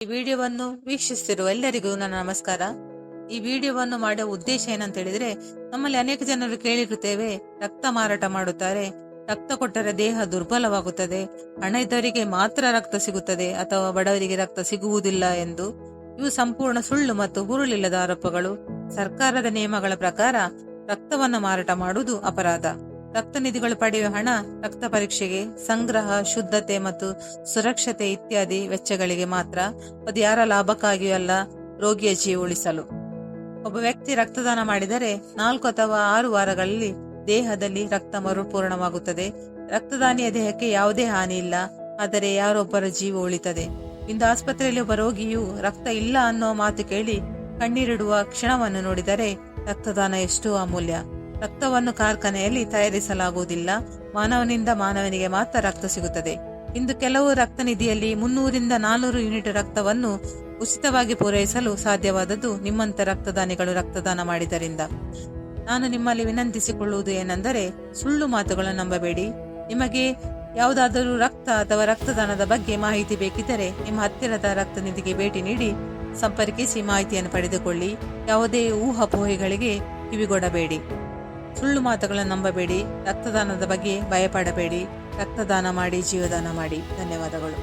ಈ ವಿಡಿಯೋವನ್ನು ವೀಕ್ಷಿಸುತ್ತಿರುವ ಎಲ್ಲರಿಗೂ ನನ್ನ ನಮಸ್ಕಾರ. ಈ ವಿಡಿಯೋವನ್ನು ಮಾಡುವ ಉದ್ದೇಶ ಏನಂತ ಹೇಳಿದ್ರೆ, ನಮ್ಮಲ್ಲಿ ಅನೇಕ ಜನರು ಕೇಳಿರುತ್ತೇವೆ, ರಕ್ತ ಮಾರಾಟ ಮಾಡುತ್ತಾರೆ, ರಕ್ತ ಕೊಟ್ಟರೆ ದೇಹ ದುರ್ಬಲವಾಗುತ್ತದೆ, ಹಣ ಇದ್ದವರಿಗೆ ಮಾತ್ರ ರಕ್ತ ಸಿಗುತ್ತದೆ ಅಥವಾ ಬಡವರಿಗೆ ರಕ್ತ ಸಿಗುವುದಿಲ್ಲ ಎಂದು. ಇವು ಸಂಪೂರ್ಣ ಸುಳ್ಳು ಮತ್ತು ಹುರುಳಿಲ್ಲದ ಆರೋಪಗಳು. ಸರ್ಕಾರದ ನಿಯಮಗಳ ಪ್ರಕಾರ ರಕ್ತವನ್ನು ಮಾರಾಟ ಮಾಡುವುದು ಅಪರಾಧ. ರಕ್ತ ನಿಧಿಗಳು ಪಡೆಯುವ ಹಣ ರಕ್ತ ಪರೀಕ್ಷೆಗೆ, ಸಂಗ್ರಹ, ಶುದ್ಧತೆ ಮತ್ತು ಸುರಕ್ಷತೆ ಇತ್ಯಾದಿ ವೆಚ್ಚಗಳಿಗೆ ಮಾತ್ರ. ಅದು ಯಾರ ಲಾಭಕ್ಕಾಗಿಯೂ ಅಲ್ಲ, ರೋಗಿಯ ಜೀವ ಉಳಿಸಲು. ಒಬ್ಬ ವ್ಯಕ್ತಿ ರಕ್ತದಾನ ಮಾಡಿದರೆ 4 ಅಥವಾ 6 ವಾರಗಳಲ್ಲಿ ದೇಹದಲ್ಲಿ ರಕ್ತ ಮರುಪೂರ್ಣವಾಗುತ್ತದೆ. ರಕ್ತದಾನಿಯ ದೇಹಕ್ಕೆ ಯಾವುದೇ ಹಾನಿ ಇಲ್ಲ, ಆದರೆ ಯಾರೊಬ್ಬರ ಜೀವ ಉಳಿತದೆ. ಇಂದು ಆಸ್ಪತ್ರೆಯಲ್ಲಿ ಒಬ್ಬ ರೋಗಿಯು ರಕ್ತ ಇಲ್ಲ ಅನ್ನೋ ಮಾತು ಕೇಳಿ ಕಣ್ಣೀರಿಡುವ ಕ್ಷಣವನ್ನು ನೋಡಿದರೆ ರಕ್ತದಾನ ಎಷ್ಟೋ ಅಮೂಲ್ಯ. ರಕ್ತವನ್ನು ಕಾರ್ಖಾನೆಯಲ್ಲಿ ತಯಾರಿಸಲಾಗುವುದಿಲ್ಲ, ಮಾನವನಿಂದ ಮಾನವನಿಗೆ ಮಾತ್ರ ರಕ್ತ ಸಿಗುತ್ತದೆ. ಇಂದು ಕೆಲವು ರಕ್ತ ನಿಧಿಯಲ್ಲಿ 300ರಿಂದ 400 ಯೂನಿಟ್ ರಕ್ತವನ್ನು ಉಚಿತವಾಗಿ ಪೂರೈಸಲು ಸಾಧ್ಯವಾದದ್ದು ನಿಮ್ಮಂತ ರಕ್ತದಾನಿಗಳು ರಕ್ತದಾನ ಮಾಡಿದರಿಂದ. ನಾನು ನಿಮ್ಮಲ್ಲಿ ವಿನಂತಿಸಿಕೊಳ್ಳುವುದು ಏನೆಂದರೆ, ಸುಳ್ಳು ಮಾತುಗಳನ್ನು ನಂಬಬೇಡಿ. ನಿಮಗೆ ಯಾವುದಾದರೂ ರಕ್ತ ಅಥವಾ ರಕ್ತದಾನದ ಬಗ್ಗೆ ಮಾಹಿತಿ ಬೇಕಿದ್ದರೆ ನಿಮ್ಮ ಹತ್ತಿರದ ರಕ್ತ ನಿಧಿಗೆ ಭೇಟಿ ನೀಡಿ ಸಂಪರ್ಕಿಸಿ ಮಾಹಿತಿಯನ್ನು ಪಡೆದುಕೊಳ್ಳಿ. ಯಾವುದೇ ಊಹಾಪೋಹೆಗಳಿಗೆ ಕಿವಿಗೊಡಬೇಡಿ. ಸುಳ್ಳು ಮಾತುಗಳನ್ನು ನಂಬಬೇಡಿ. ರಕ್ತದಾನದ ಬಗ್ಗೆ ಭಯಪಡಬೇಡಿ. ರಕ್ತದಾನ ಮಾಡಿ, ಜೀವದಾನ ಮಾಡಿ. ಧನ್ಯವಾದಗಳು.